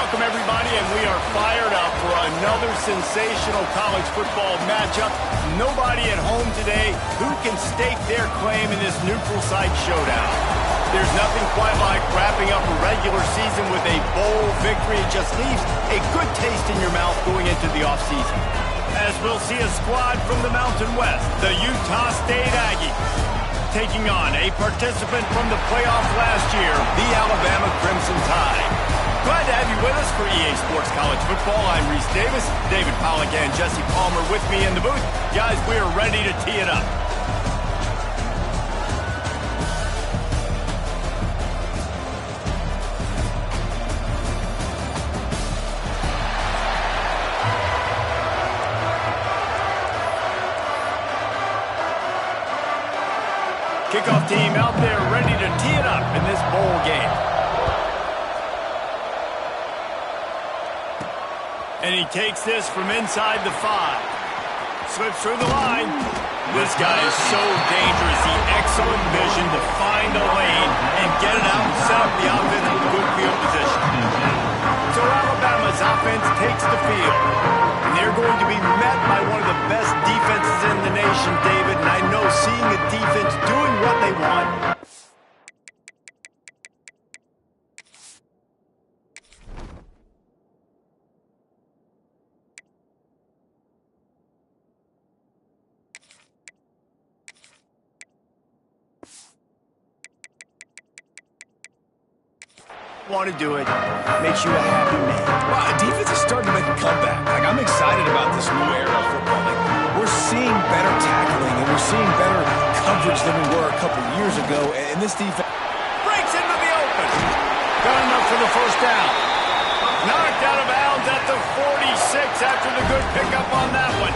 welcome everybody, and we are fired up for another sensational college football matchup. Nobody at home today who can stake their claim in this neutral site showdown. There's nothing quite like wrapping up a regular season with a bowl victory. It just leaves a good taste in your mouth going into the offseason. As we'll see a squad from the Mountain West, the Utah State Aggies, taking on a participant from the playoffs last year, the Alabama Crimson Tide. Glad to have you with us for EA Sports College Football. I'm Reese Davis, David Pollack and Jesse Palmer with me in the booth. Guys, we are ready to tee it up. Kickoff team out there ready to tee it up in this bowl game. And he takes this from inside the 5. Slips through the line. This guy is so dangerous. He excellent vision to find a lane and get it out and set up the offense with good field position. So Alabama's offense takes the field. And they're going to be met by one of the best defenses in the nation, David. And I know seeing a defense doing what they want. Want to do it makes you a happy man. Well, the defense is starting to make a comeback. I'm excited about this new era of football. We're seeing better tackling and we're seeing better coverage than we were a couple years ago. And this defense breaks into the open. Got enough for the first down. Knocked out of bounds at the 46 after the good pickup on that one.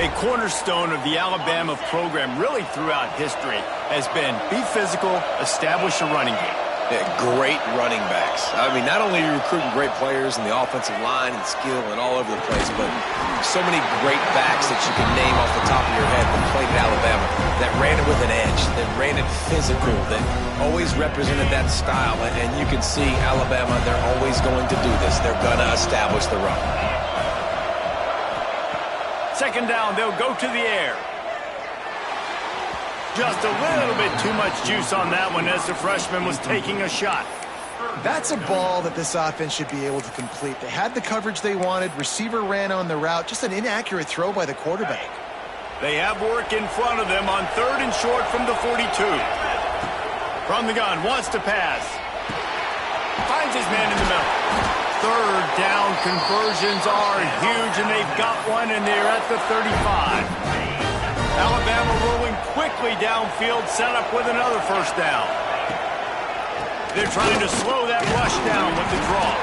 A cornerstone of the Alabama program really throughout history has been be physical, establish a running game. Yeah, great running backs. I mean, not only are you recruiting great players in the offensive line and skill and all over the place, but so many great backs that you can name off the top of your head that played at Alabama, that ran it with an edge, that ran it physical, that always represented that style. And you can see Alabama, they're always going to do this. They're going to establish the run. Second down, they'll go to the air. Just a little bit too much juice on that one as the freshman was taking a shot. That's a ball that this offense should be able to complete. They had the coverage they wanted. Receiver ran on the route. Just an inaccurate throw by the quarterback. They have work in front of them on 3rd and short from the 42. From the gun, wants to pass. Finds his man in the middle. 3rd down conversions are huge, and they've got one, and they're at the 35. Alabama rolling quickly downfield, set up with another first down. They're trying to slow that rush down with the draw.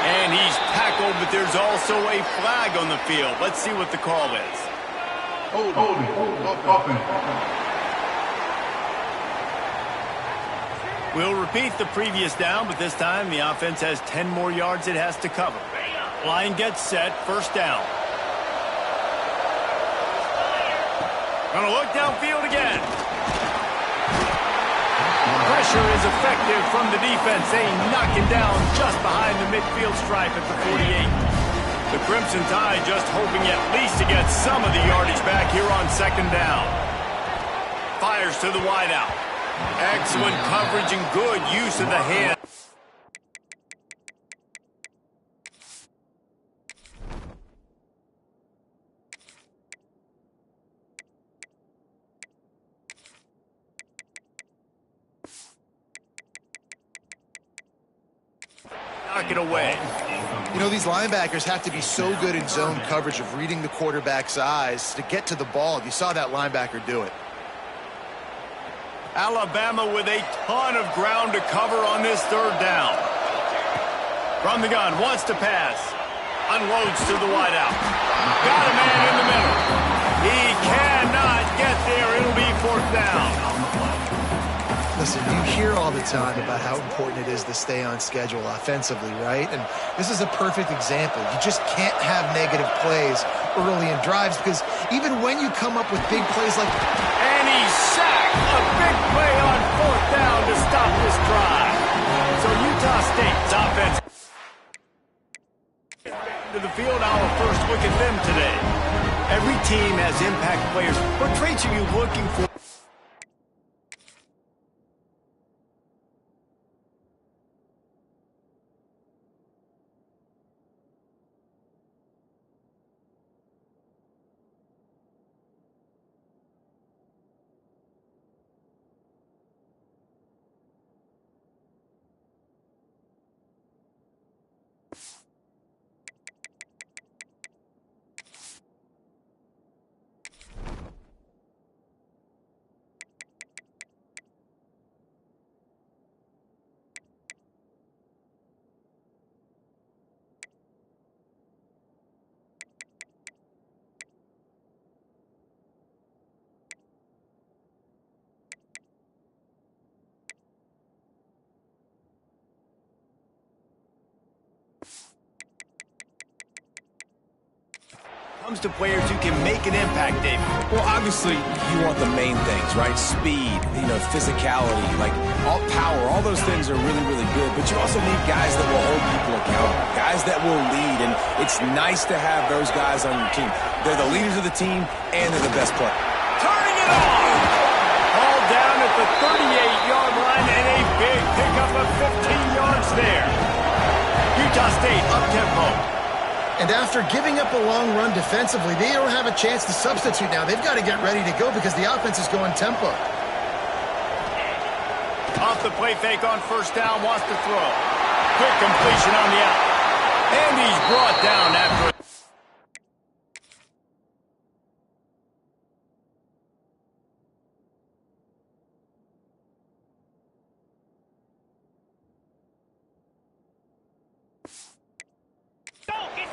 And he's tackled, but there's also a flag on the field. Let's see what the call is. We'll repeat the previous down, but this time the offense has 10 more yards it has to cover. Line gets set, first down. Gonna look downfield again. Pressure is effective from the defense. They knock him down just behind the midfield stripe at the 48. The Crimson Tide just hoping at least to get some of the yardage back here on second down. Fires to the wideout. Excellent coverage and good use of the hand. Knock it away. You know, these linebackers have to be so good in zone coverage of reading the quarterback's eyes to get to the ball. You saw that linebacker do it. Alabama with a ton of ground to cover on this 3rd down. From the gun, wants to pass. Unloads to the wideout. Got a man in the middle. He cannot get there. It'll be 4th down. Listen, you hear all the time about how important it is to stay on schedule offensively, right? And this is a perfect example. You just can't have negative plays early in drives because even when you come up with big plays like... And he's sacked. A big play on 4th down to stop this drive. So Utah State's offense to the field. Our first look at them today. Every team has impact players. What traits are you looking for? Comes to players who can make an impact, David. Well, obviously, you want the main things, right? Speed, physicality, like all power, all those things are really, really good. But you also need guys that will hold people accountable, guys that will lead. And it's nice to have those guys on your team. They're the leaders of the team, and they're the best player. Turning it on! Ball down at the 38-yard line, and a big pickup of 15 yards there. Utah State up-tempo. And after giving up a long run defensively, they don't have a chance to substitute now. They've got to get ready to go because the offense is going tempo. Off the play fake on first down, wants to throw. Quick completion on the out. And he's brought down after it.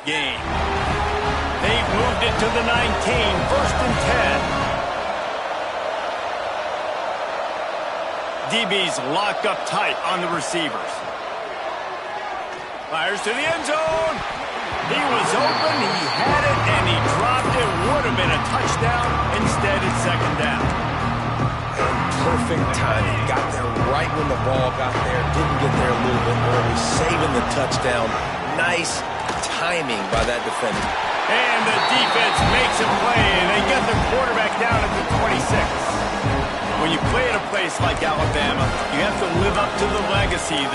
Game. They've moved it to the 19, 1st and 10. DB's locked up tight on the receivers. Fires to the end zone. He was open, he had it, and he dropped it. Would have been a touchdown. Instead, it's 2nd down. Perfect timing. Got there right when the ball got there. Didn't get there a little bit early. Saving the touchdown. Nice timing by that defender. And the defense makes a play, and they get the quarterback down at the 26. When you play at a place like Alabama, you have to live up to the legacy of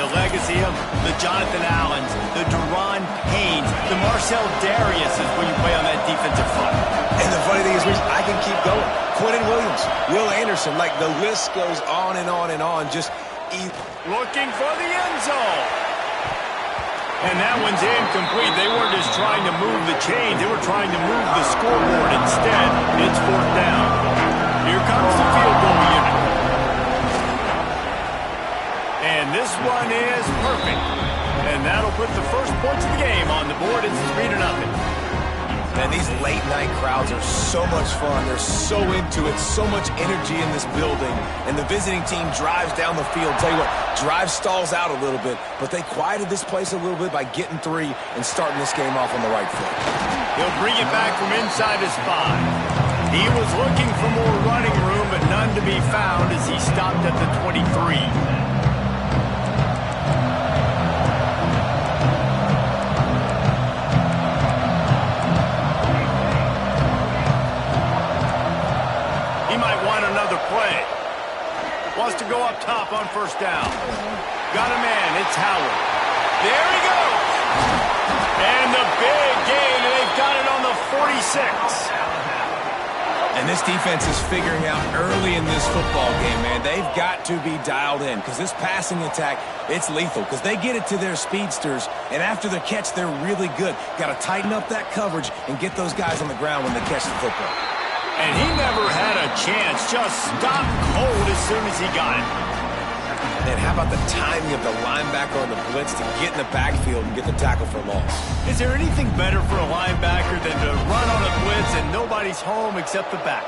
the Jonathan Allens, the Deron Paynes, the Marcel Dariuses when you play on that defensive front. And the funny thing is, I can keep going. Quentin Williams, Will Anderson, like the list goes on and on and on. Just looking for the end zone. And that one's incomplete. They weren't just trying to move the chains. They were trying to move the scoreboard. Instead, it's 4th down. Here comes the field goal unit. And this one is perfect. And that'll put the first points of the game on the board. It's 3-0. Man, these late-night crowds are so much fun. They're so into it, so much energy in this building. And the visiting team drives down the field. Tell you what, drive stalls out a little bit, but they quieted this place a little bit by getting 3 and starting this game off on the right foot. He'll bring it back from inside his 5. He was looking for more running room, but none to be found as he stopped at the 23. Play. Wants to go up top on first down. Got a man. It's Howard. There he goes. And the big gain, and they've got it on the 46. And this defense is figuring out early in this football game, man. They've got to be dialed in because this passing attack, it's lethal because they get it to their speedsters, and after the catch, they're really good. Got to tighten up that coverage and get those guys on the ground when they catch the football. And he never had a chance, just stopped cold as soon as he got it. And how about the timing of the linebacker on the blitz to get in the backfield and get the tackle for loss? Is there anything better for a linebacker than to run on a blitz and nobody's home except the back?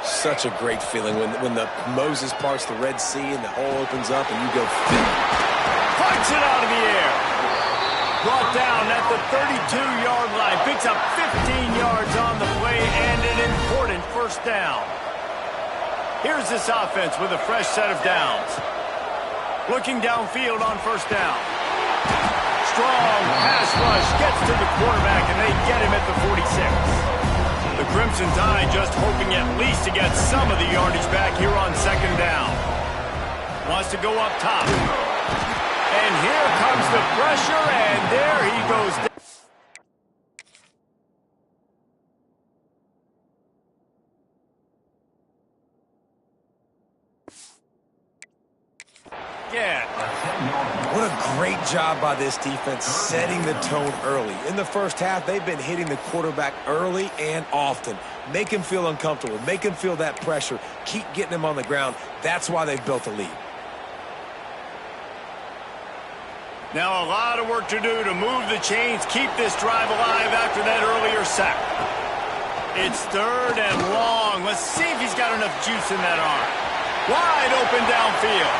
Such a great feeling when the Moses parts the Red Sea and the hole opens up and you go fit. Punch it out of the air. Brought down at the 32-yard line. Picks up 15 yards on the play and an important first down. Here's this offense with a fresh set of downs. Looking downfield on first down. Strong pass rush gets to the quarterback, and they losing time, just hoping at least to get some of the yardage back here on second down. Wants to go up top. And here comes the pressure, and there he goes down. Yeah. What a great job by this defense setting the tone early. In the first half, they've been hitting the quarterback early and often. Make him feel uncomfortable. Make him feel that pressure. Keep getting him on the ground. That's why they've built a lead. Now a lot of work to do to move the chains, keep this drive alive after that earlier sack. It's third and long. Let's see if he's got enough juice in that arm. Wide open downfield.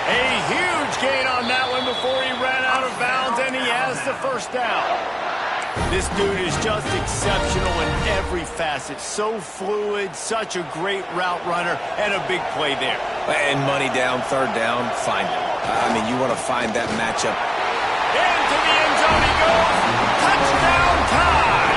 A huge gain on that one before he ran out of bounds, and he has the first down. This dude is just exceptional in every facet. So fluid, such a great route runner, and a big play there. And money down, third down, find it. I mean, you want to find that matchup. Into the end zone he goes. Touchdown time!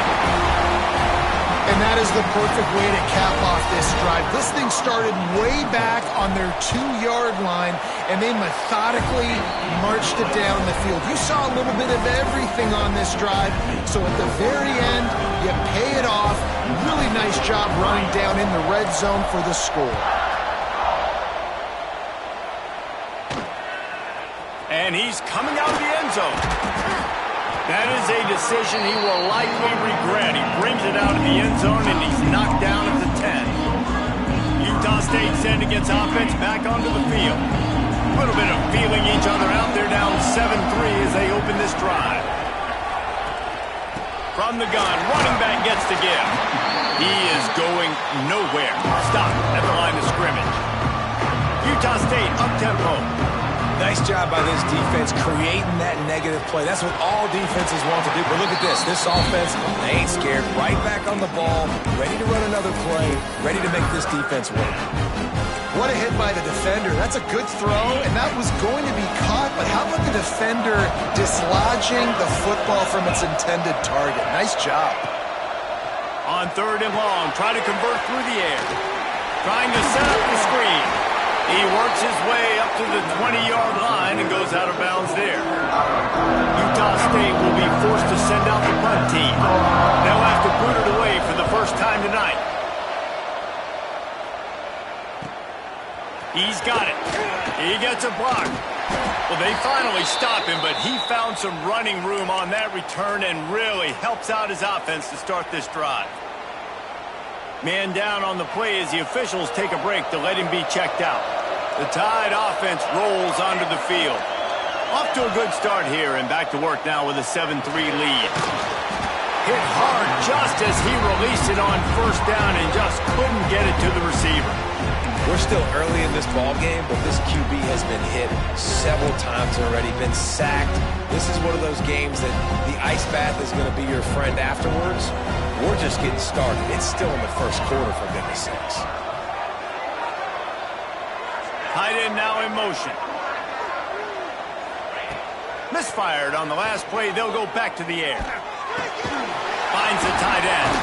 And that is the perfect way to cap off this drive. This thing started way back on their 2-yard line, and they methodically marched it down the field. You saw a little bit of everything on this drive, so at the very end, you pay it off. Really nice job running down in the red zone for the score. And he's coming out of the end zone. That is a decision he will likely regret. He brings it out of the end zone, and he's knocked down at the 10. Utah State sending its offense back onto the field. A little bit of feeling each other out. They're down 7-3 as they open this drive. From the gun, running back gets to give. He is going nowhere. Stop at the line of scrimmage. Utah State up-tempo. Nice job by this defense creating that negative play. That's what all defenses want to do. But look at this. This offense, they ain't scared. Right back on the ball, ready to run another play, ready to make this defense work. What a hit by the defender. That's a good throw, and that was going to be caught. But how about the defender dislodging the football from its intended target? Nice job. On third and long, try to convert through the air. Trying to set up the screen. He works his way up to the 20-yard line and goes out of bounds there. Utah State will be forced to send out the punt team. They'll have to boot it away for the first time tonight. He's got it. He gets a block. Well, they finally stop him, but he found some running room on that return and really helps out his offense to start this drive. Man down on the play as the officials take a break to let him be checked out. The Tide offense rolls onto the field. Off to a good start here and back to work now with a 7-3 lead. Hit hard just as he released it on first down and just couldn't get it to the receiver. We're still early in this ball game, but this QB has been hit several times already, been sacked. This is one of those games that the ice bath is going to be your friend afterwards. We're just getting started. It's still in the first quarter, for goodness sakes. Tight end now in motion. Misfired on the last play. They'll go back to the air. Finds the tight end.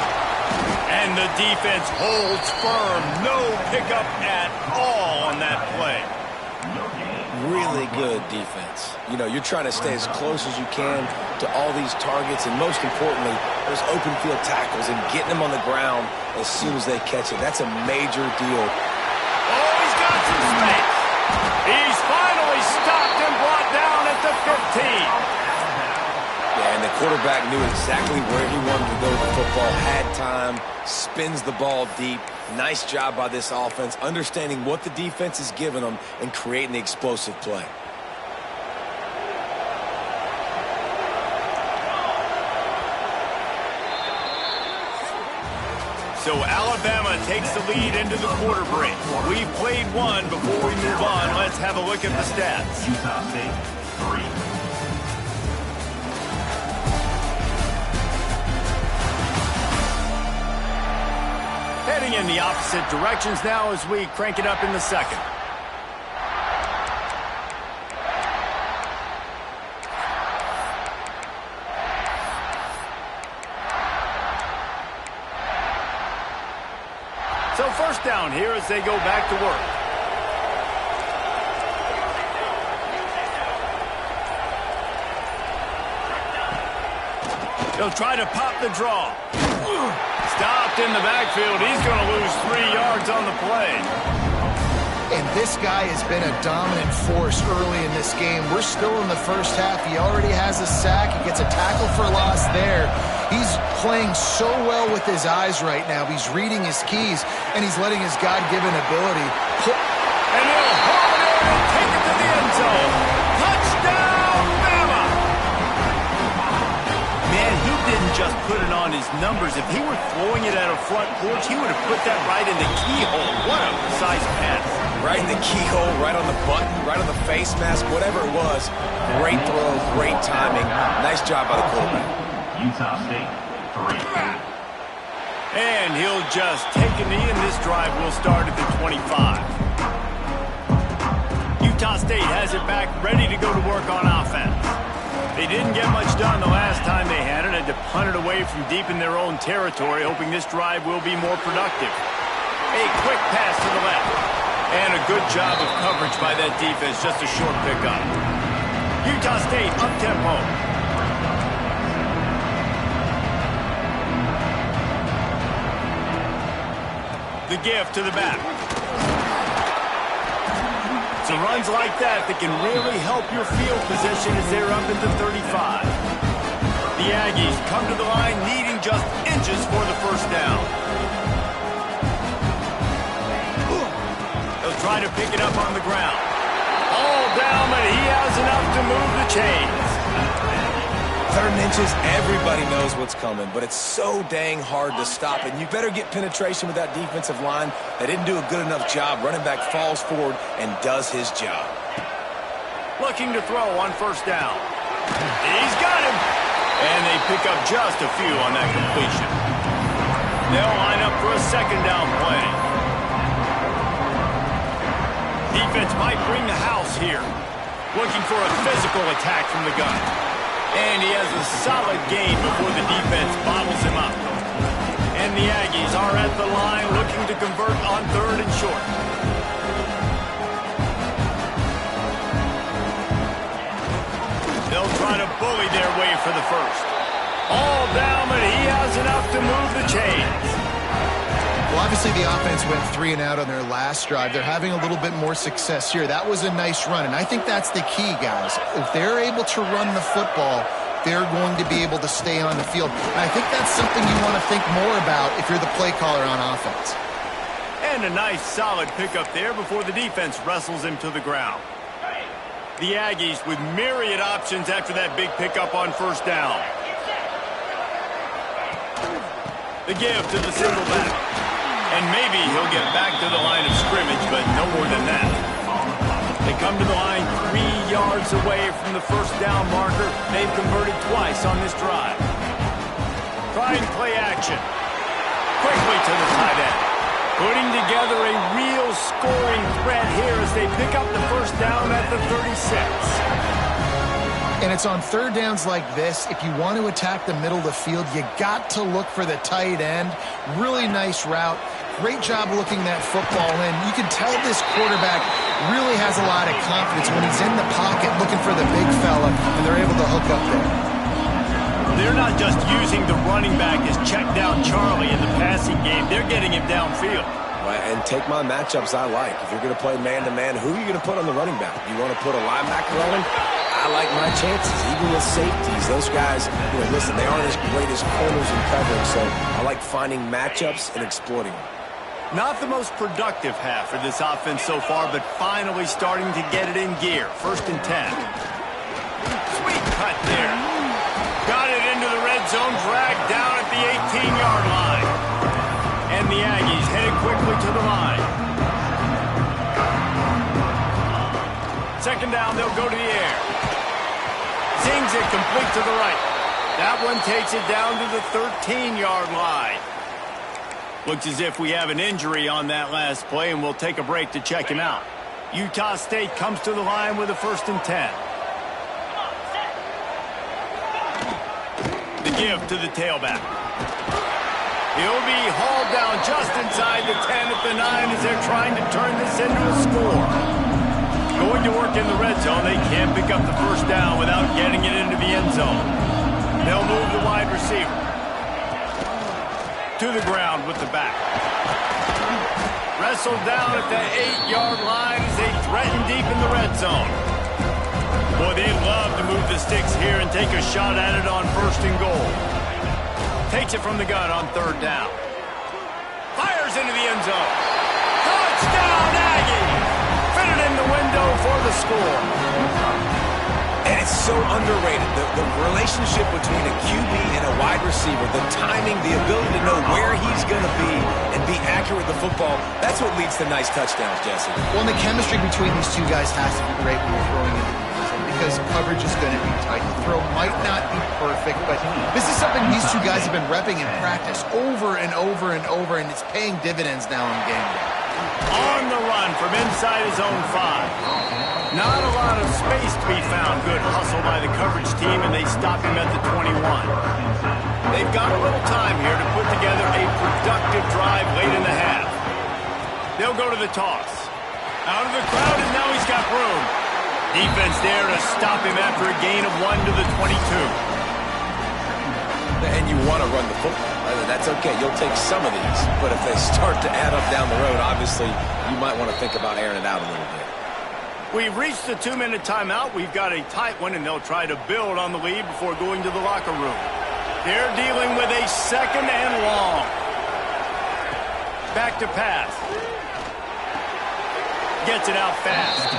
And the defense holds firm. No pickup at all on that play. Really good defense. You know, you're trying to stay as close as you can to all these targets, and most importantly, those open field tackles and getting them on the ground as soon as they catch it. That's a major deal. Oh, he's got some space. He's finally stopped and brought down at the 15. Yeah, and the quarterback knew exactly where he wanted to go with the football, had time, spins the ball deep. Nice job by this offense, understanding what the defense is giving them and creating the explosive play. So Alabama takes the lead into the quarter break. We've played one. Before we move on, let's have a look at the stats. Utah State, 3. Heading in the opposite directions now as we crank it up in the second. first down here as they go back to work. They'll try to pop the draw. Stopped in the backfield. He's going to lose 3 yards on the play. And this guy has been a dominant force early in this game. We're still in the first half. He already has a sack. He gets a tackle for loss there. He's playing so well with his eyes right now. He's reading his keys, and he's letting his God-given ability pull. And he'll haul it in and take it to the end zone. Touchdown, Bama! Man, he didn't just put it on his numbers. If he were throwing it at a front porch, he would have put that right in the keyhole. What a precise pass. Right in the keyhole, right on the button, right on the face mask, whatever it was. Great throw, great timing. Nice job by the quarterback. Utah State, 3. And he'll just take a knee, and this drive will start at the 25. Utah State has it back, ready to go to work on offense. They didn't get much done the last time they had it. Had to punt it away from deep in their own territory, hoping this drive will be more productive. A quick pass to the left. And a good job of coverage by that defense, just a short pickup. Utah State up-tempo. The give to the back. So runs like that can really help your field position as they're up at the 35. The Aggies come to the line needing just inches for the first down. Try to pick it up on the ground. All down, but he has enough to move the chains. 3rd and inches, everybody knows what's coming, but it's so dang hard to stop it. You better get penetration with that defensive line. They didn't do a good enough job. Running back falls forward and does his job. Looking to throw on first down. He's got him. And they pick up just a few on that completion. They'll line up for a second down play. Defense might bring the house here. Looking for a physical attack from the gun. And he has a solid gain before the defense bottles him up. And the Aggies are at the line looking to convert on 3rd and short. They'll try to bully their way for the first. All down, but he has enough to move the chains. Well, obviously the offense went 3 and out on their last drive. They're having a little bit more success here. That was a nice run, and I think that's the key, guys. If they're able to run the football, they're going to be able to stay on the field. And I think that's something you want to think more about if you're the play caller on offense. And a nice solid pickup there before the defense wrestles him to the ground. The Aggies with myriad options after that big pickup on first down. The give to the single back. And maybe he'll get back to the line of scrimmage, but no more than that. They come to the line 3 yards away from the first down marker. They've converted twice on this drive. Trying play action. Quickly to the tight end. Putting together a real scoring threat here as they pick up the first down at the 36. And it's on 3rd downs like this, if you want to attack the middle of the field, you got to look for the tight end. Really nice route. Great job looking that football in. You can tell this quarterback really has a lot of confidence when he's in the pocket looking for the big fella, and they're able to hook up there. They're not just using the running back as check down Charlie in the passing game. They're getting him downfield. Right, and take my matchups I like. If you're going to play man-to-man, who are you going to put on the running back? You want to put a linebacker on him? I like my chances, even with safeties. Those guys, listen, they aren't as great as corners and covering, so I like finding matchups and exploiting them. Not the most productive half for this offense so far, but finally starting to get it in gear. 1st and 10. Sweet cut there. Got it into the red zone, dragged down at the 18-yard line. And the Aggies headed quickly to the line. 2nd down, they'll go to the air. Zings it complete to the right. That one takes it down to the 13-yard line. Looks as if we have an injury on that last play, and we'll take a break to check him out. Utah State comes to the line with a 1st and 10. The give to the tailback. He'll be hauled down just inside the 10 at the 9 as they're trying to turn this into a score. Going to work in the red zone. They can't pick up the first down without getting it into the end zone. They'll move the wide receiver to the ground with the back. Wrestled down at the 8-yard line as they threaten deep in the red zone. Boy, they love to move the sticks here and take a shot at it on 1st and goal. Takes it from the gun on 3rd down. Fires into the end zone. Touchdown, Aggies! Fitted in the window for the score. And it's so underrated. The relationship between a QB and a wide receiver, the timing, the ability to know where he's going to be and be accurate with the football, that's what leads to nice touchdowns, Jesse. Well, and the chemistry between these two guys has to be great when you're throwing into the season because coverage is going to be tight. The throw might not be perfect, but this is something these two guys have been repping in practice over and over and over, and it's paying dividends now in game day. On the run from inside his own 5. Not a lot of space to be found. Good hustle by the coverage team, and they stop him at the 21. They've got a little time here to put together a productive drive late in the half. They'll go to the toss. Out of the crowd, and now he's got room. Defense there to stop him after a gain of 1 to the 22. And you want to run the football. That's okay. You'll take some of these. But if they start to add up down the road, obviously, you might want to think about airing it out a little bit. We've reached the 2-minute timeout. We've got a tight one, and they'll try to build on the lead before going to the locker room. They're dealing with a 2nd and long. Back to pass. Gets it out fast.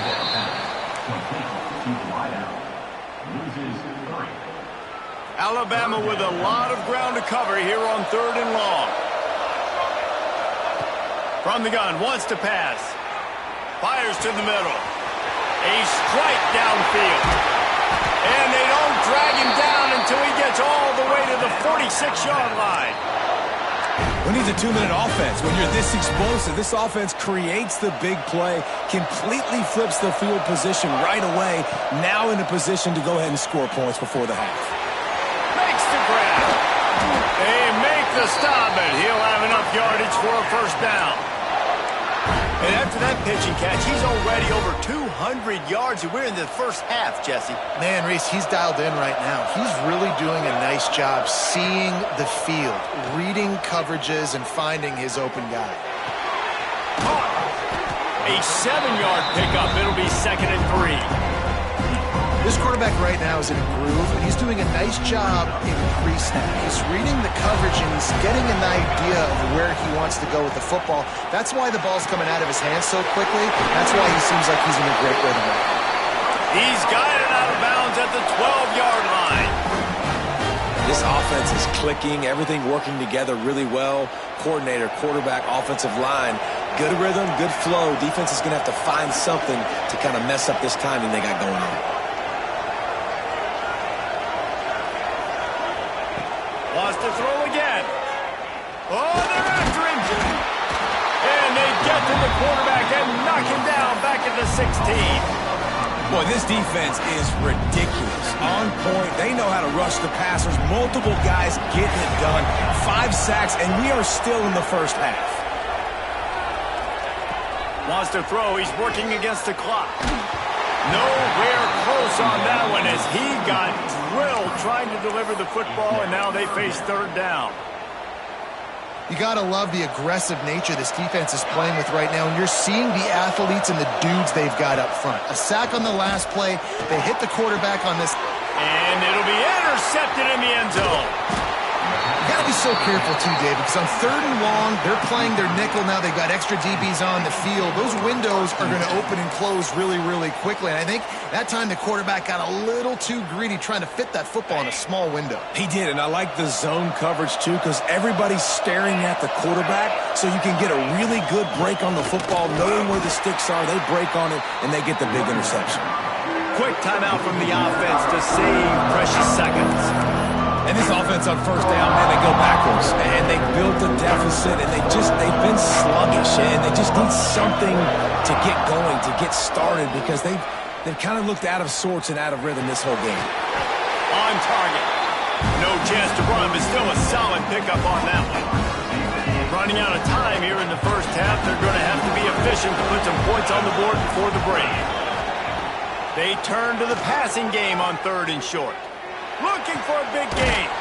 Alabama with a lot of ground to cover here on 3rd and long. From the gun, wants to pass. Fires to the middle. A strike downfield. And they don't drag him down until he gets all the way to the 46-yard line. When he's a 2-minute offense, when you're this explosive, this offense creates the big play, completely flips the field position right away, now in a position to go ahead and score points before the half. Makes the grab. They make the stop, and he'll have enough yardage for a 1st down. And after that pitch and catch, he's already over 200 yards, and we're in the first half, Jesse. Man, Reese, he's dialed in right now. He's really doing a nice job seeing the field, reading coverages, and finding his open guy. A 7-yard pickup. It'll be 2nd and 3. This quarterback right now is in a groove, and he's doing a nice job in pre-snap. He's reading the coverage, and he's getting an idea of where he wants to go with the football. That's why the ball's coming out of his hands so quickly. That's why he seems like he's in a great rhythm right now. He's guided out of bounds at the 12-yard line. This offense is clicking, everything working together really well. Coordinator, quarterback, offensive line, good rhythm, good flow. Defense is going to have to find something to kind of mess up this timing they got going on. Wants to throw again. Oh, they're after him. And they get to the quarterback and knock him down back at the 16. Boy, this defense is ridiculous. On point. They know how to rush the passers. Multiple guys getting it done. 5 sacks, and we are still in the first half. Wants to throw. He's working against the clock. Nowhere close on that one as he got drilled trying to deliver the football, and now they face 3rd down. You got to love the aggressive nature this defense is playing with right now, and you're seeing the athletes and the dudes they've got up front. A sack on the last play. They hit the quarterback on this. And it'll be intercepted in the end zone. You got to be so careful, too, Dave, because on 3rd and long, they're playing their nickel now. They've got extra DBs on the field. Those windows are going to open and close really, really quickly. And I think that time the quarterback got a little too greedy trying to fit that football in a small window. He did, and I like the zone coverage, too, because everybody's staring at the quarterback, so you can get a really good break on the football, knowing where the sticks are. They break on it, and they get the big interception. Quick timeout from the offense to save precious seconds. And this offense on 1st down, man, they go backwards. And they built a deficit, and they've been sluggish, and they just need something to get going, to get started, because they've kind of looked out of sorts and out of rhythm this whole game. On target. No chance to run, but still a solid pickup on that one. running out of time here in the first half. They're going to have to be efficient to put some points on the board before the break. They turn to the passing game on 3rd and short. Looking for a big gain.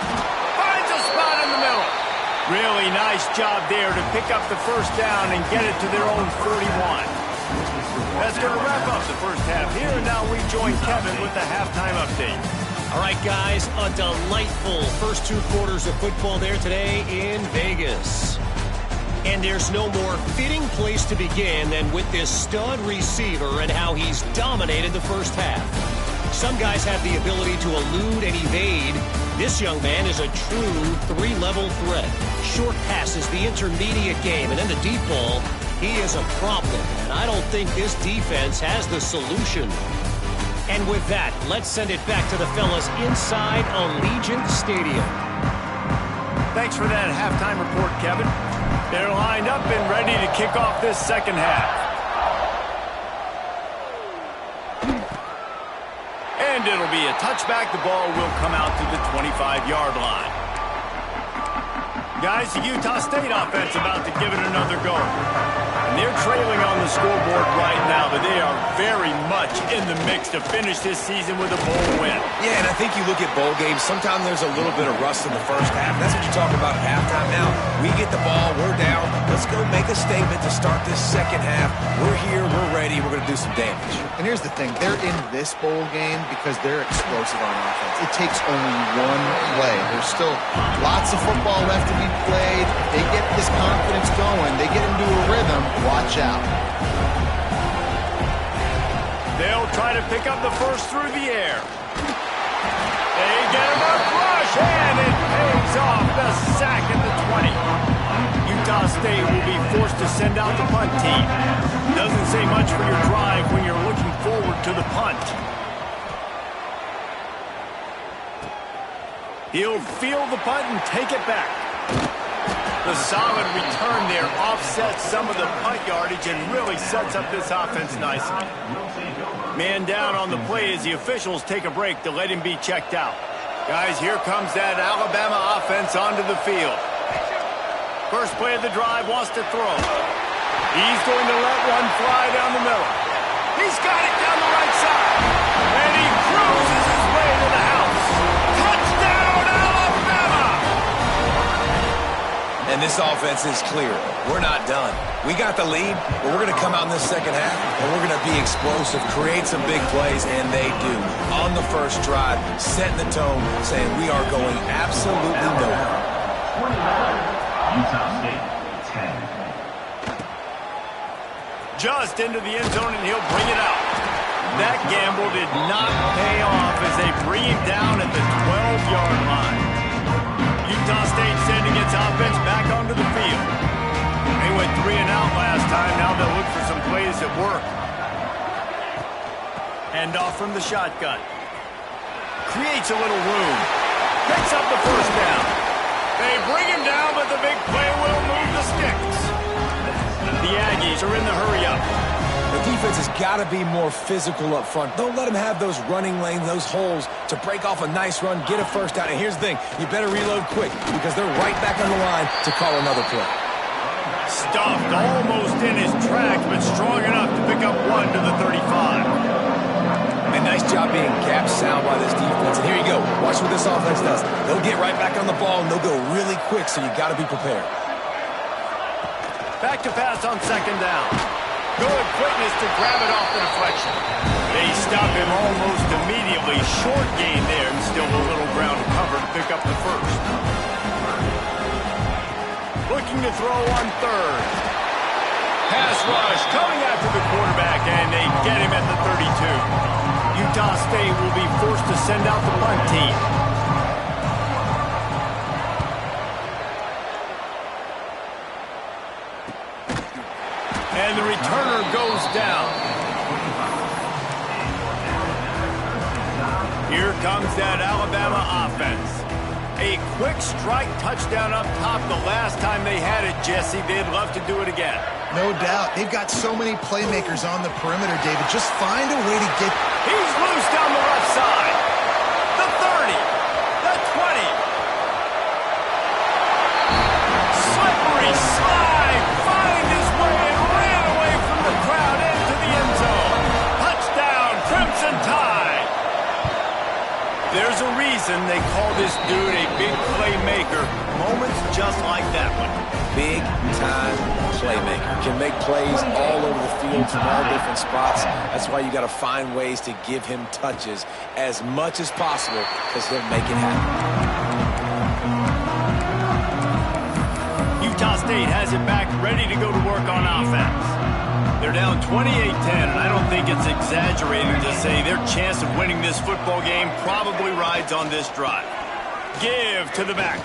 Finds a spot in the middle. Really nice job there to pick up the first down and get it to their own 41. That's going to wrap up the first half here, and now we join Kevin with the halftime update. All right, guys, a delightful first 2 quarters of football there today in Vegas. And there's no more fitting place to begin than with this stud receiver and how he's dominated the first half. Some guys have the ability to elude and evade. This young man is a true 3-level threat. Short passes, the intermediate game, and then the deep ball. He is a problem, and I don't think this defense has the solution. And with that, let's send it back to the fellas inside Allegiant Stadium. Thanks for that halftime report, Kevin. They're lined up and ready to kick off this second half. And it'll be a touchback. The ball will come out to the 25-yard line. Guys, the Utah State offense about to give it another go. And they're trailing on the scoreboard right now, but they are very much in the mix to finish this season with a bowl win. Yeah, and I think you look at bowl games, sometimes there's a little bit of rust in the first half. That's what you talk about at halftime now. We get the ball, we're down. Let's go make a statement to start this second half. We're here, we're ready, we're going to do some damage. And here's the thing. They're in this bowl game because they're explosive on offense. It takes only one play. There's still lots of football left to be played. They get this confidence going. They get into a rhythm. Watch out. They'll try to pick up the first through the air. They get him a rush, and it pays off. The sack at the 20. Utah State will be forced to send out the punt team. Doesn't say much for your drive when you're looking forward to the punt. He'll field the punt and take it back. The solid return there offsets some of the punt yardage and really sets up this offense nicely. Man down on the play as the officials take a break to let him be checked out. Guys, here comes that Alabama offense onto the field. First play of the drive, wants to throw. He's going to let one fly down the middle. He's got it down the right side. And he cruises his way to the house. Touchdown, Alabama! And this offense is clear. We're not done. We got the lead, but we're going to come out in this second half, and we're going to be explosive, create some big plays, and they do. On the first drive, setting the tone, saying we are going absolutely nowhere. Utah State, 10. Just into the end zone, and he'll bring it out. That gamble did not pay off as they bring him down at the 12-yard line. Utah State sending its offense back onto the field. They went 3 and out last time. Now they'll look for some plays that work. Hand off from the shotgun. Creates a little room. Picks up the first down. They bring him down, but the big play will move the sticks. The Aggies are in the hurry-up. The defense has got to be more physical up front. Don't let them have those running lanes, those holes to break off a nice run, get a first down. And here's the thing, you better reload quick because they're right back on the line to call another play. Stuffed almost in his tracks, but strong enough to pick up one to the 35. And nice job being gap sound by this defense. And here you go. Watch what this offense does. They'll get right back on the ball, and they'll go really quick, so you got to be prepared. Back to pass on second down. Good quickness to grab it off the deflection. They stop him almost immediately. Short gain there, and still a little ground cover to pick up the first. Looking to throw on third. Pass rush coming after the quarterback, and they get him at the 32. Utah State will be forced to send out the punt team. And the returner goes down. Here comes that Alabama offense. A quick strike touchdown up top the last time they had it, Jesse. They'd love to do it again. No doubt. They've got so many playmakers on the perimeter, David. Just find a way to get... He's loose down the left side. The 30. The 20. Slippery slide. reason they call this dude a big playmaker. Moments just like that one. Big-time playmaker. Can make plays all over the field from all different spots. That's why you got to find ways to give him touches as much as possible because he'll make it happen. Utah State has it back, ready to go to work on offense. They're down 28-10, and I don't think it's exaggerating to say their chance of winning this football game probably rides on this drive. Give to the back.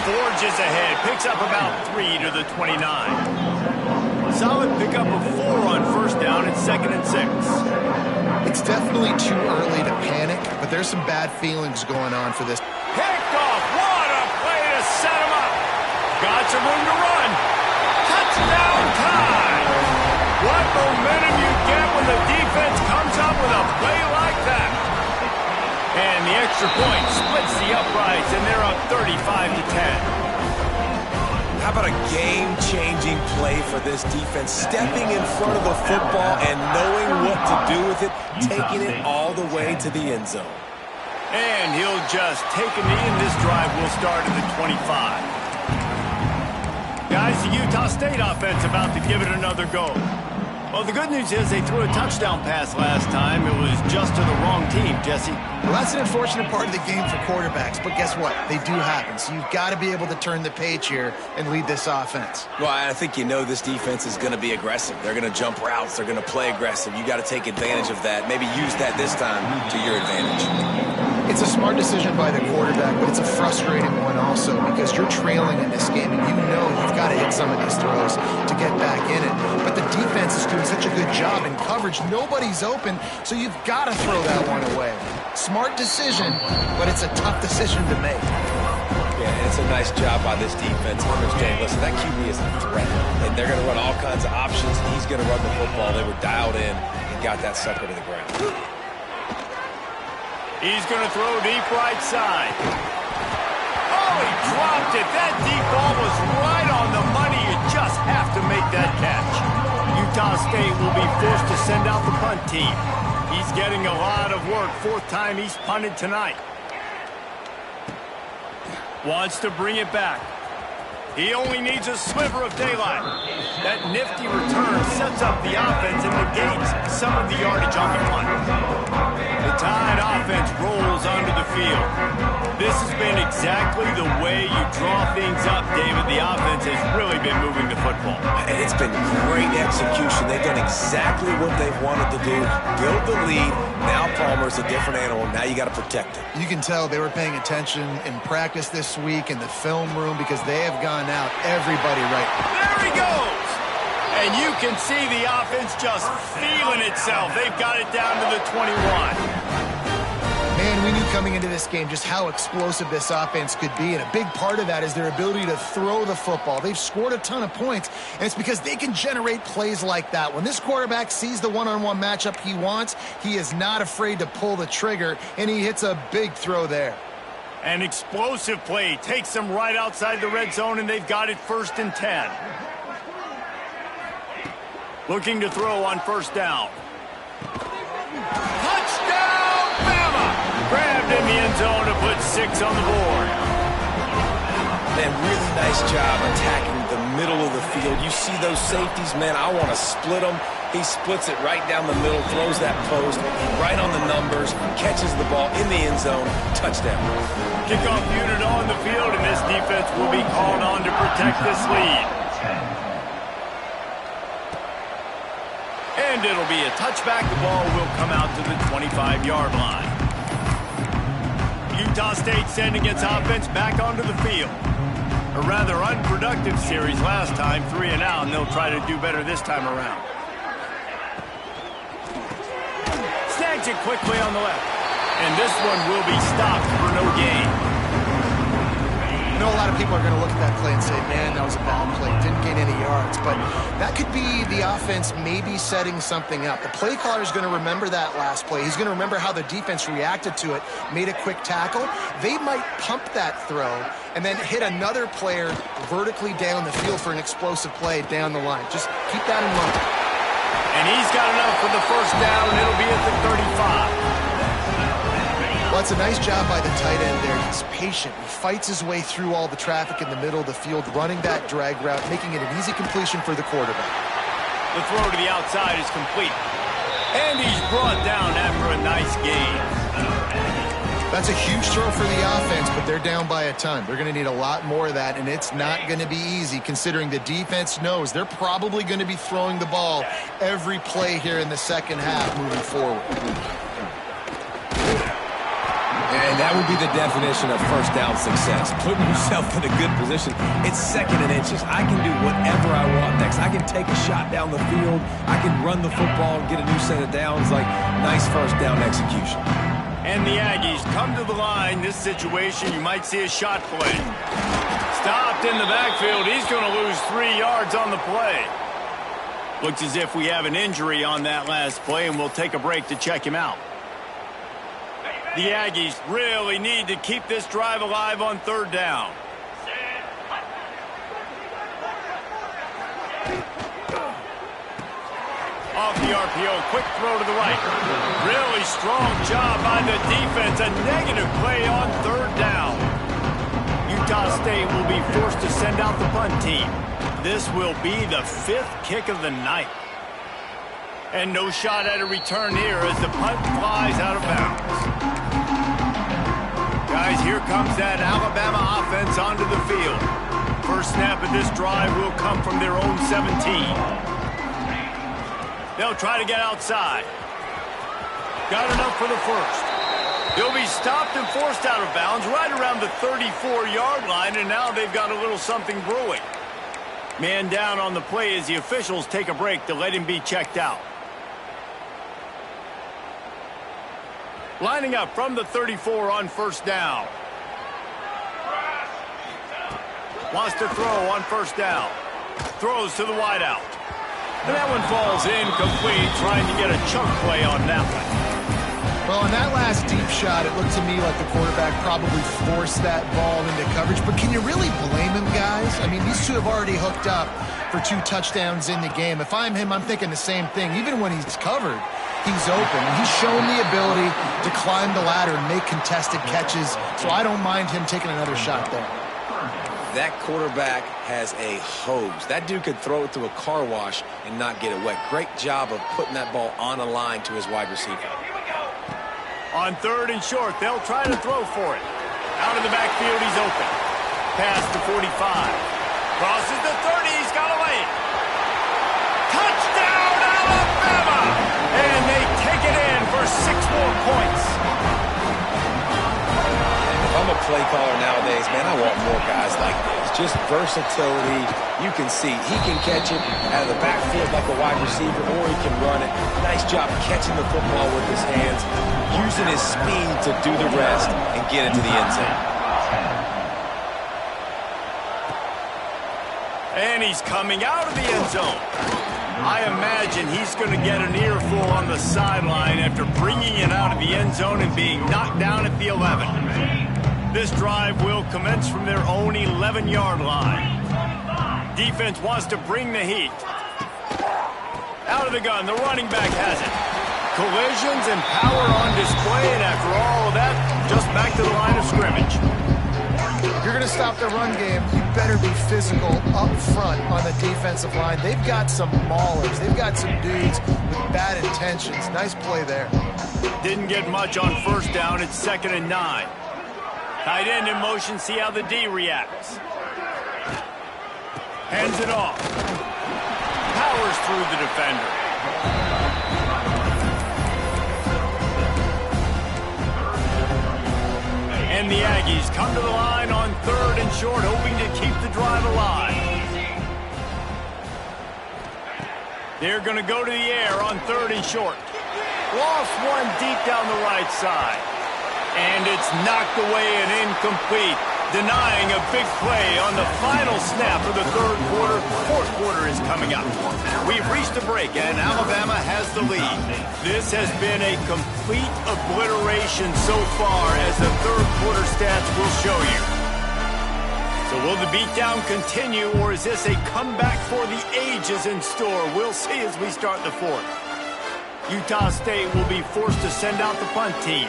Forges ahead, picks up about 3 to the 29. Solid pickup of 4 on first down and 2nd and 6. It's definitely too early to panic, but there's some bad feelings going on for this. Picked off, what a play to set him up. Got some room to run. Touchdown time. What momentum you get when the defense comes up with a play like that. And the extra point splits the uprights, and they're up 35-10. How about a game-changing play for this defense? Stepping in front of the football and knowing what to do with it, taking it all the way to the end zone. And he'll just take a knee, and this drive will start at the 25. Guys, the Utah State offense about to give it another go. Well, the good news is they threw a touchdown pass last time. It was just to the wrong team, Jesse. Well, that's an unfortunate part of the game for quarterbacks, but guess what? They do happen, so you've got to be able to turn the page here and lead this offense. Well, I think you know this defense is going to be aggressive. They're going to jump routes. They're going to play aggressive. You got to take advantage of that. Maybe use that this time to your advantage. It's a smart decision by the quarterback, but it's a frustrating one also because you're trailing in this game and you know you've got to hit some of these throws to get back in it. But the defense is doing such a good job in coverage. Nobody's open, so you've got to throw that one away. Smart decision, but it's a tough decision to make. Yeah, and it's a nice job by this defense. Understand, listen, that QB is a threat, and they're going to run all kinds of options. He's going to run the football. They were dialed in and got that sucker to the ground. He's going to throw deep right side. Oh, he dropped it. That deep ball was right on the money. You just have to make that catch. Utah State will be forced to send out the punt team. He's getting a lot of work. 4th time he's punted tonight. Wants to bring it back. He only needs a sliver of daylight. That nifty return sets up the offense and negates some of the yardage on the punt. The Tide offense rolls onto the field. This has been exactly the way you draw things up, David. The offense has really been moving the football. And it's been great execution. They've done exactly what they've wanted to do. Build the lead. Now Palmer's a different animal. Now you got to protect it. You can tell they were paying attention in practice this week in the film room because they have gone out everybody right. There he goes! And you can see the offense just feeling itself. They've got it down to the 21. Man, we knew coming into this game just how explosive this offense could be, and a big part of that is their ability to throw the football. They've scored a ton of points, and it's because they can generate plays like that. When this quarterback sees the one-on-one matchup he wants, he is not afraid to pull the trigger, and he hits a big throw there. An explosive play takes them right outside the red zone, and they've got it 1st and 10. Looking to throw on 1st down. Touchdown, Bama! Grabbed in the end zone to put 6 on the board. Man, really nice job attacking the middle of the field. You see those safeties, man, I want to split them. He splits it right down the middle, throws that post, right on the numbers, catches the ball in the end zone, touchdown. Kickoff unit on the field, and this defense will be called on to protect this lead. And it'll be a touchback. The ball will come out to the 25-yard line. Utah State sending its offense back onto the field. A rather unproductive series last time, 3 and out, and they'll try to do better this time around. Snags it quickly on the left. And this one will be stopped for no gain. I know a lot of people are going to look at that play and say, man, that was a bad play. Didn't gain any yards. But that could be the offense maybe setting something up. The play caller is going to remember that last play. He's going to remember how the defense reacted to it, made a quick tackle. They might pump that throw and then hit another player vertically down the field for an explosive play down the line. Just keep that in mind. And he's got enough for the 1st down, and it'll be at the 35. Well, it's a nice job by the tight end there. He's patient. He fights his way through all the traffic in the middle of the field, running that drag route, making it an easy completion for the quarterback. The throw to the outside is complete. And he's brought down after a nice gain. That's a huge throw for the offense, but they're down by a ton. They're going to need a lot more of that, and it's not going to be easy considering the defense knows they're probably going to be throwing the ball every play here in the second half moving forward. And that would be the definition of first down success. Putting yourself in a good position. It's second and inches. I can do whatever I want next. I can take a shot down the field. I can run the football and get a new set of downs. Like, nice first down execution. And the Aggies come to the line. This situation, you might see a shot play. Stopped in the backfield. He's going to lose 3 yards on the play. Looks as if we have an injury on that last play, and we'll take a break to check him out. The Aggies really need to keep this drive alive on third down. Off the RPO, quick throw to the right. Really strong job by the defense. A negative play on third down. Utah State will be forced to send out the punt team. This will be the 5th kick of the night. And no shot at a return here as the punt flies out of bounds. Guys, here comes that Alabama offense onto the field. First snap of this drive will come from their own 17. They'll try to get outside. Got enough for the first. He'll be stopped and forced out of bounds right around the 34-yard line, and now they've got a little something brewing. Man down on the play as the officials take a break to let him be checked out. Lining up from the 34 on first down. Wants to throw on first down. Throws to the wideout. And that one falls incomplete, trying to get a chunk play on that one. Well, on that last deep shot, it looked to me like the quarterback probably forced that ball into coverage. But can you really blame him, guys? I mean, these two have already hooked up for 2 touchdowns in the game. If I'm him, I'm thinking the same thing. Even when he's covered, he's open. He's shown the ability to climb the ladder and make contested catches. So I don't mind him taking another shot there. That quarterback has a hose. That dude could throw it through a car wash and not get it wet. Great job of putting that ball on a line to his wide receiver. On third and short, they'll try to throw for it. Out of the backfield, he's open. Pass to 45. Crosses the 30, he's got away. Touchdown, Alabama! And they take it in for 6 more points. If I'm a play caller nowadays, man, I want more guys like this. Just versatility. You can see he can catch it out of the backfield like a wide receiver, or he can run it. Nice job catching the football with his hands, using his speed to do the rest and get into the end zone. And he's coming out of the end zone. I imagine he's going to get an earful on the sideline after bringing it out of the end zone and being knocked down at the 11. This drive will commence from their own 11-yard line. Defense wants to bring the heat. Out of the gun, the running back has it. Collisions and power on display, and after all of that, just back to the line of scrimmage. If you're going to stop the run game, you better be physical up front on the defensive line. They've got some maulers. They've got some dudes with bad intentions. Nice play there. Didn't get much on first down. It's 2nd and 9. Tight end in motion, see how the D reacts. Hands it off. Powers through the defender. And the Aggies come to the line on third and short, hoping to keep the drive alive. They're going to go to the air on third and short. Lost one deep down the right side. And it's knocked away and incomplete, denying a big play on the final snap of the third quarter. Fourth quarter is coming up. We've reached a break, and Alabama has the lead. This has been a complete obliteration so far, as the third quarter stats will show you. So will the beatdown continue, or is this a comeback for the ages in store? We'll see as we start the fourth. Utah State will be forced to send out the punt team.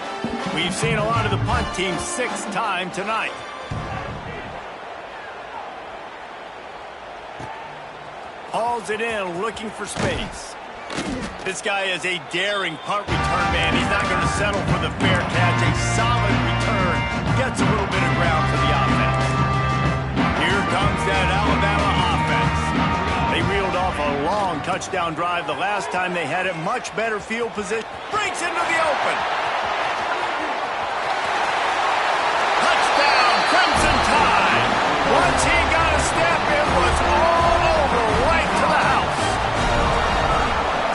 We've seen a lot of the punt team 6th time tonight. Hauls it in, looking for space. This guy is a daring punt return man. He's not going to settle for the fair catch. A solid return gets a little bit of ground for the offense. Here comes that Alabama offense. They reeled off a long touchdown drive the last time they had it. Much better field position. Breaks into the open. Touchdown, Crimson Tide. Once he got a step, it was all over, right to the house.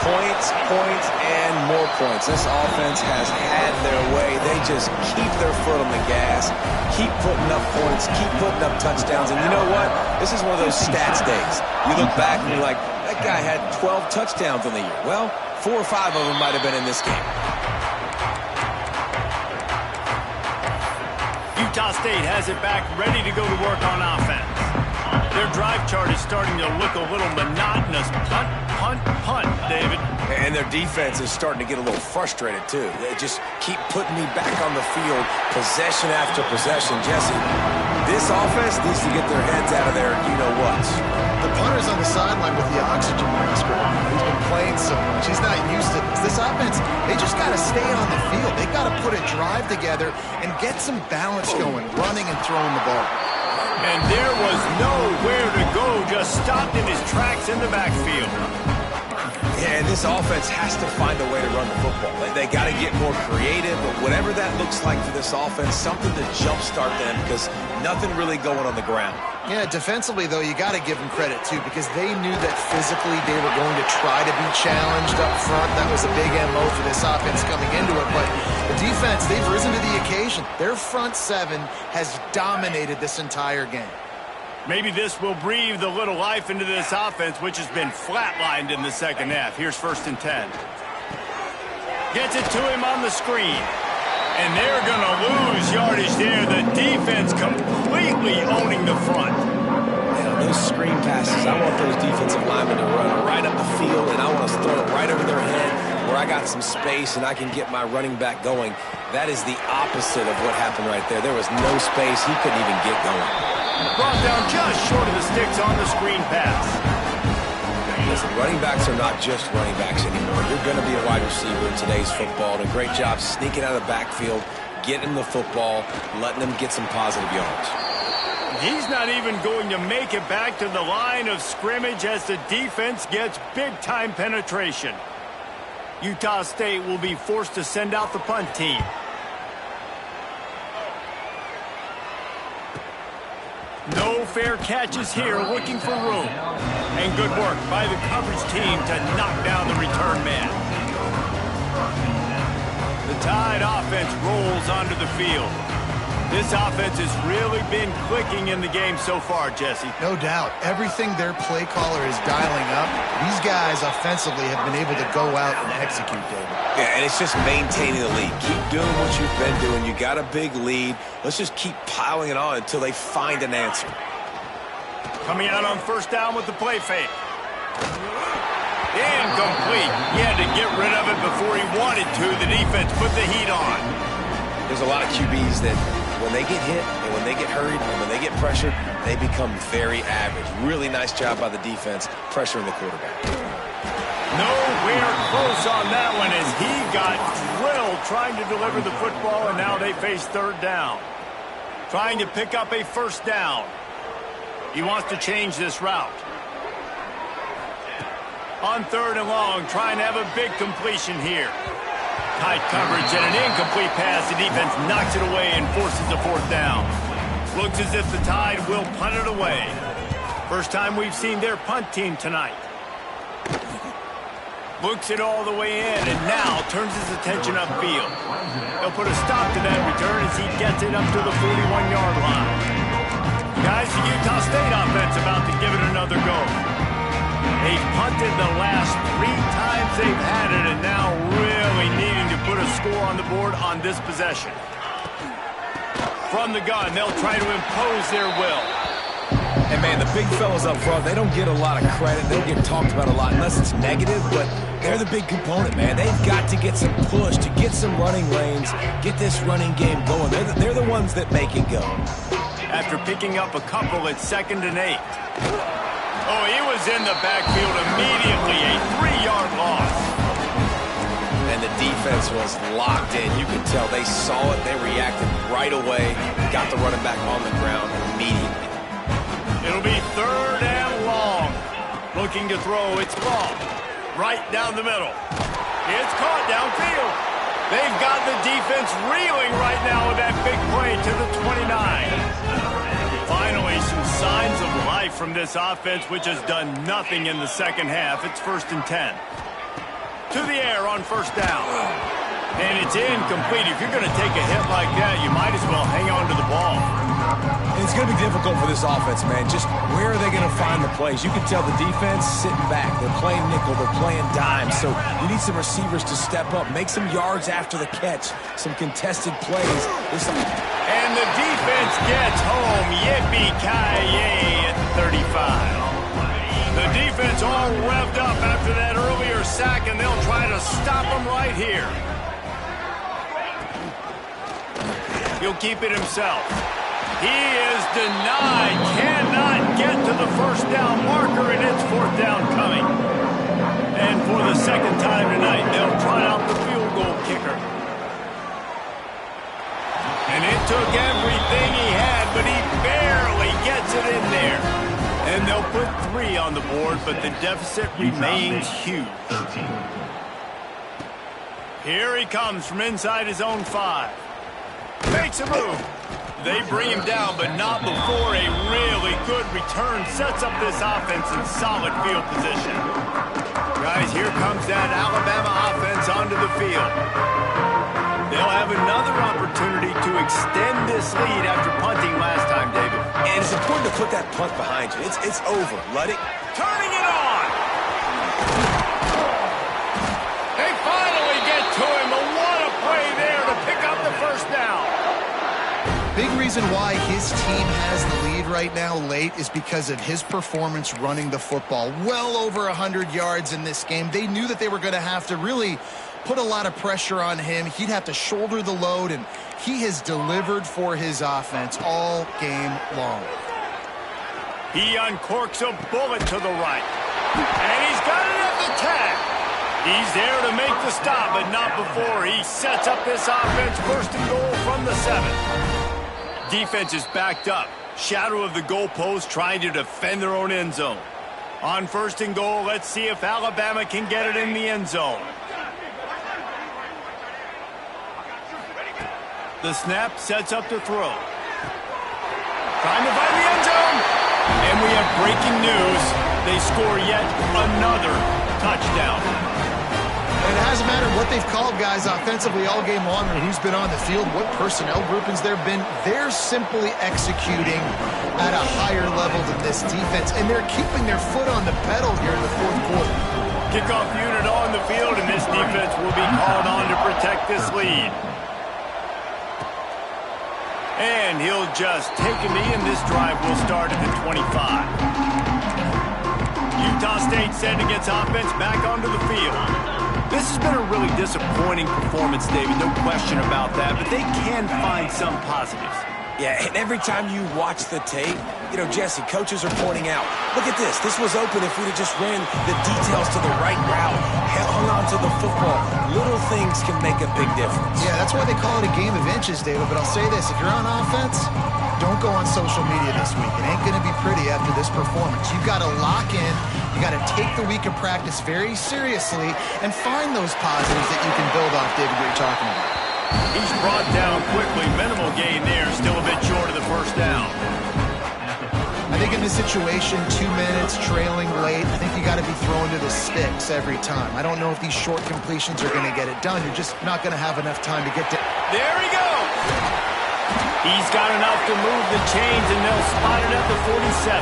Points, points, and more points. This offense has had their way. They just keep their foot on the gas, keep putting up points, keep putting up touchdowns. And you know what? This is one of those stats days. You look back and you're like, that guy had 12 touchdowns in the year. Well, 4 or 5 of them might have been in this game. Utah State has it back, ready to go to work on offense. Their drive chart is starting to look a little monotonous. Punt, punt, punt, David. And their defense is starting to get a little frustrated, too. They just keep putting me back on the field, possession after possession. Jesse, this offense needs to get their heads out of there, you-know-what. The punter's on the sideline with the oxygen mask. He's been playing so much. He's not used to this. This offense, they just got to stay on the field. They got to put a drive together and get some balance going, running and throwing the ball. And there was nowhere to go, just stopped in his tracks in the backfield. Yeah, and this offense has to find a way to run the football. They got to get more creative, but whatever that looks like for this offense, something to jumpstart them because nothing really going on the ground. Yeah, defensively, though, you got to give them credit, too, because they knew that physically they were going to try to be challenged up front. That was a big MO for this offense coming into it. But the defense, they've risen to the occasion. Their front 7 has dominated this entire game. Maybe this will breathe a little life into this offense, which has been flatlined in the second half. Here's 1st and 10. Gets it to him on the screen. And they're going to lose yardage there. The defense completely owning the front. Yeah, those screen passes, I want those defensive linemen to run right up the field, and I want to throw it right over their head where I got some space and I can get my running back going. That is the opposite of what happened right there. There was no space. He couldn't even get going. Brought down just short of the sticks on the screen pass. Listen, running backs are not just running backs anymore. You're going to be a wide receiver in today's football. And a great job sneaking out of the backfield, getting the football, letting them get some positive yards. He's not even going to make it back to the line of scrimmage as the defense gets big-time penetration. Utah State will be forced to send out the punt team. No fair catches here, looking for room. And good work by the coverage team to knock down the return man. The Tide offense rolls onto the field. This offense has really been clicking in the game so far, Jesse. No doubt. Everything their play caller is dialing up, these guys offensively have been able to go out and execute, David. Yeah, and it's just maintaining the lead. Keep doing what you've been doing. You got a big lead. Let's just keep piling it on until they find an answer. Coming out on 1st down with the play fake. Incomplete. He had to get rid of it before he wanted to. The defense put the heat on. There's a lot of QBs that when they get hit and when they get hurried and when they get pressured, they become very average. Really nice job by the defense pressuring the quarterback. Nowhere close on that one as he got drilled trying to deliver the football, and now they face 3rd down. Trying to pick up a 1st down. He wants to change this route. On 3rd and long, trying to have a big completion here. Tight coverage and an incomplete pass. The defense knocks it away and forces a 4th down. Looks as if the Tide will punt it away. First time we've seen their punt team tonight. Looks it all the way in and now turns his attention upfield. He'll put a stop to that return as he gets it up to the 41-yard line. Guys, the Utah State offense about to give it another go. They've punted the last 3 times they've had it and now really needing to put a score on the board on this possession. From the gun, they'll try to impose their will. And, man, the big fellas up front, they don't get a lot of credit. They don't get talked about a lot unless it's negative, but they're the big component, man. They've got to get some push, to get some running lanes, get this running game going. They're the ones that make it go. After picking up a couple at 2nd and 8. Oh, he was in the backfield immediately, a 3-yard loss. And the defense was locked in. You could tell they saw it. They reacted right away, got the running back on the ground immediately. It'll be 3rd and long. Looking to throw, it's long. Right down the middle. It's caught downfield. They've got the defense reeling right now with that big play to the 29. Finally, some signs of life from this offense, which has done nothing in the second half. It's 1st and 10. To the air on 1st down. And it's incomplete. If you're going to take a hit like that, you might as well hang on to the ball. And it's going to be difficult for this offense, man. Just where are they going to find the plays? You can tell the defense sitting back. They're playing nickel. They're playing dime. So you need some receivers to step up, make some yards after the catch, some contested plays. And the defense gets home. Yippee-ki-yay at 35. The defense all revved up after that earlier sack, and they'll try to stop them right here. He'll keep it himself. He is denied. Cannot get to the 1st down marker, and it's 4th down coming. And for the 2nd time tonight, they'll try out the field goal kicker. And it took everything he had, but he barely gets it in there. And they'll put 3 on the board, but the deficit remains huge. 13. Here he comes from inside his own 5. Makes a move. They bring him down, but not before a really good return sets up this offense in solid field position. Guys, here comes that Alabama offense onto the field. They'll have another opportunity to extend this lead after punting last time, David. And it's important to put that punt behind you. It's over. Let it. Turning it on. They finally get to him, but what a play there to pick up the 1st down. Big reason why his team has the lead right now late is because of his performance running the football. Well over 100 yards in this game. They knew that they were going to have to really put a lot of pressure on him. He'd have to shoulder the load, and he has delivered for his offense all game long. He uncorks a bullet to the right. And he's got it at the tag. He's there to make the stop, but not before he sets up this offense 1st and goal from the 7. Defense is backed up. Shadow of the goalpost trying to defend their own end zone. On 1st and goal, let's see if Alabama can get it in the end zone. The snap sets up to throw. Trying to find the end zone. And we have breaking news. They score yet another touchdown. And it hasn't mattered what they've called guys offensively all game long or who's been on the field, what personnel groupings there have been. They're simply executing at a higher level than this defense, and they're keeping their foot on the pedal here in the 4th quarter. Kickoff unit on the field, and this defense will be called on to protect this lead. And he'll just take a knee, and this drive will start at the 25. Utah State sending its offense back onto the field. This has been a really disappointing performance, David, no question about that, but they can find some positives. Yeah, and every time you watch the tape, you know, Jesse, coaches are pointing out, look at this. This was open if we'd have just ran the details to the right route, hung on to the football. Little things can make a big difference. Yeah, that's why they call it a game of inches, David. But I'll say this, if you're on offense, don't go on social media this week. It ain't going to be pretty after this performance. You've got to lock in. You got to take the week of practice very seriously and find those positives that you can build off, David, that you're talking about. He's brought down quickly. Minimal gain there. Still a bit short of the 1st down. I think in this situation, 2 minutes, trailing late, I think you got to be thrown to the sticks every time. I don't know if these short completions are going to get it done. You're just not going to have enough time to get to... There he goes! He's got enough to move the chains, and they'll spot it at the 47.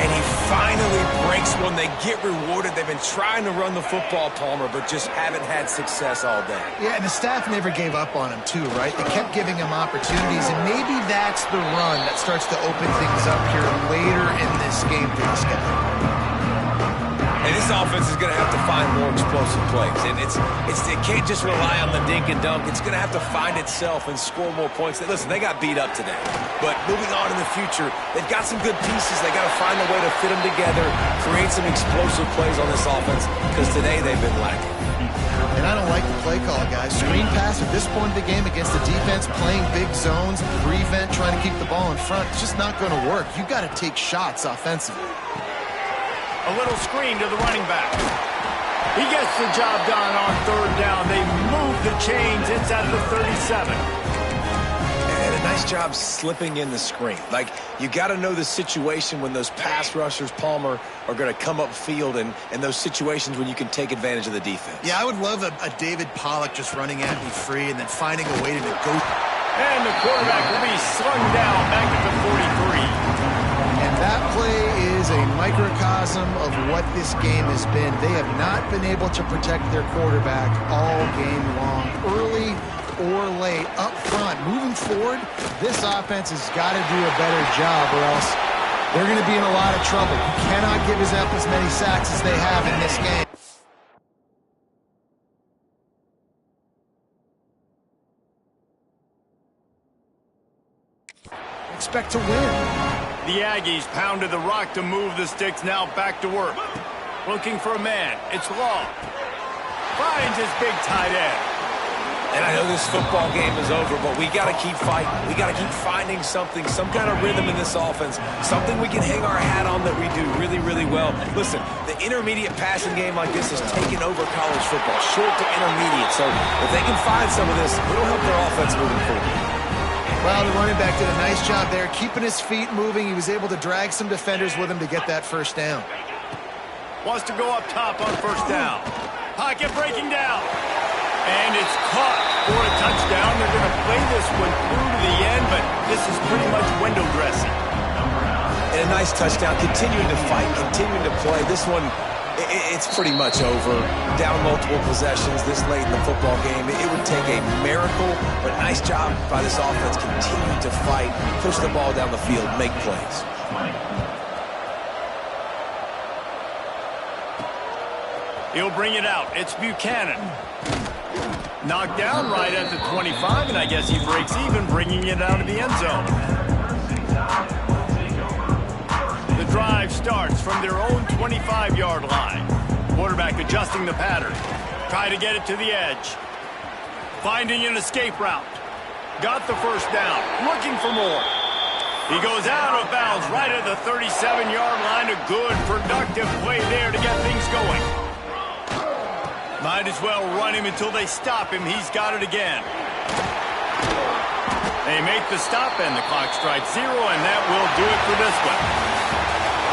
And he finally breaks one. They get rewarded. They've been trying to run the football, Palmer, but just haven't had success all day. Yeah, and the staff never gave up on him, too, right? They kept giving him opportunities, and maybe that's the run that starts to open things up here later in this game for this guy. And this offense is going to have to find more explosive plays. And it can't just rely on the dink and dunk. It's going to have to find itself and score more points. Listen, they got beat up today. But moving on in the future, they've got some good pieces. They got to find a way to fit them together, create some explosive plays on this offense, because today they've been lacking. And I don't like the play call, guys. Screen pass at this point of the game against the defense, playing big zones, prevent, trying to keep the ball in front. It's just not going to work. You've got to take shots offensively. A little screen to the running back. He gets the job done on third down. They move the chains inside of the 37. And a nice job slipping in the screen. Like, you got to know the situation when those pass rushers, Palmer, are going to come upfield and those situations when you can take advantage of the defense. Yeah, I would love a David Pollock just running at me free and then finding a way to go. And the quarterback will be slung down back at the 43. And that play is a microcosm of what this game has been. They have not been able to protect their quarterback all game long, early or late, up front. Moving forward, this offense has got to do a better job or else they're going to be in a lot of trouble. You cannot give up as many sacks as they have in this game. Expect to win. The Aggies pounded the rock to move the sticks, now back to work. Looking for a man. It's Law. Finds his big tight end. And I know this football game is over, but we got to keep fighting. We got to keep finding something, some kind of rhythm in this offense, something we can hang our hat on that we do really, really well. Listen, the intermediate passing game like this is taking over college football, short to intermediate. So if they can find some of this, it'll help their offense moving forward. Well, the running back did a nice job there, keeping his feet moving. He was able to drag some defenders with him to get that first down. Wants to go up top on first down. Pocket breaking down. And it's caught for a touchdown. They're going to play this one through to the end, but this is pretty much window dressing. And a nice touchdown, continuing to fight, continuing to play. This one, it's pretty much over. Down multiple possessions this late in the football game. It would take a miracle, but nice job by this offense. Continue to fight, push the ball down the field, make plays. He'll bring it out. It's Buchanan. Knocked down right at the 25, and I guess he breaks even, bringing it out of the end zone. The drive starts from their own 25-yard line. Quarterback adjusting the pattern. Try to get it to the edge. Finding an escape route. Got the first down. Looking for more. He goes out of bounds right at the 37-yard line. A good, productive play there to get things going. Might as well run him until they stop him. He's got it again. They make the stop, and the clock strikes 0, and that will do it for this one.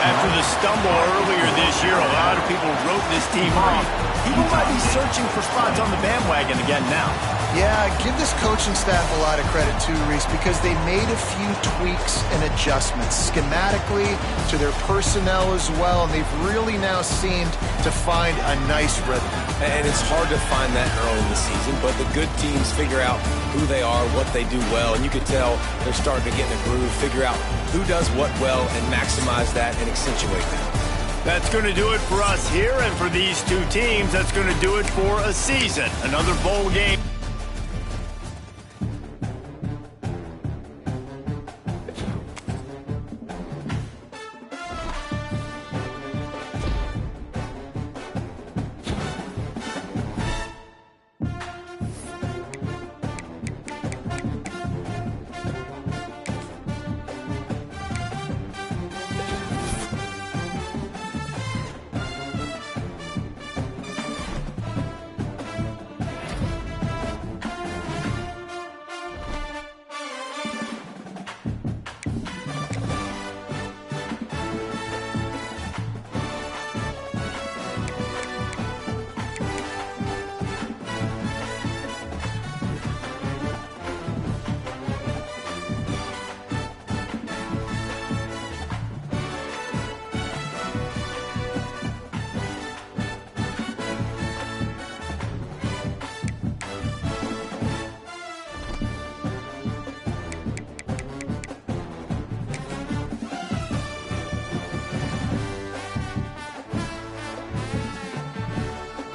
After the stumble earlier this year, a lot of people wrote this team off. People might be searching for spots on the bandwagon again now. Yeah, give this coaching staff a lot of credit too, Reese, because they made a few tweaks and adjustments schematically to their personnel as well, and they've really now seemed to find a nice rhythm. And it's hard to find that early in the season, but the good teams figure out who they are, what they do well, and you can tell they're starting to get in a groove, figure out who does what well, and maximize that and accentuate that. That's going to do it for us here, and for these two teams, that's going to do it for a season. Another bowl game.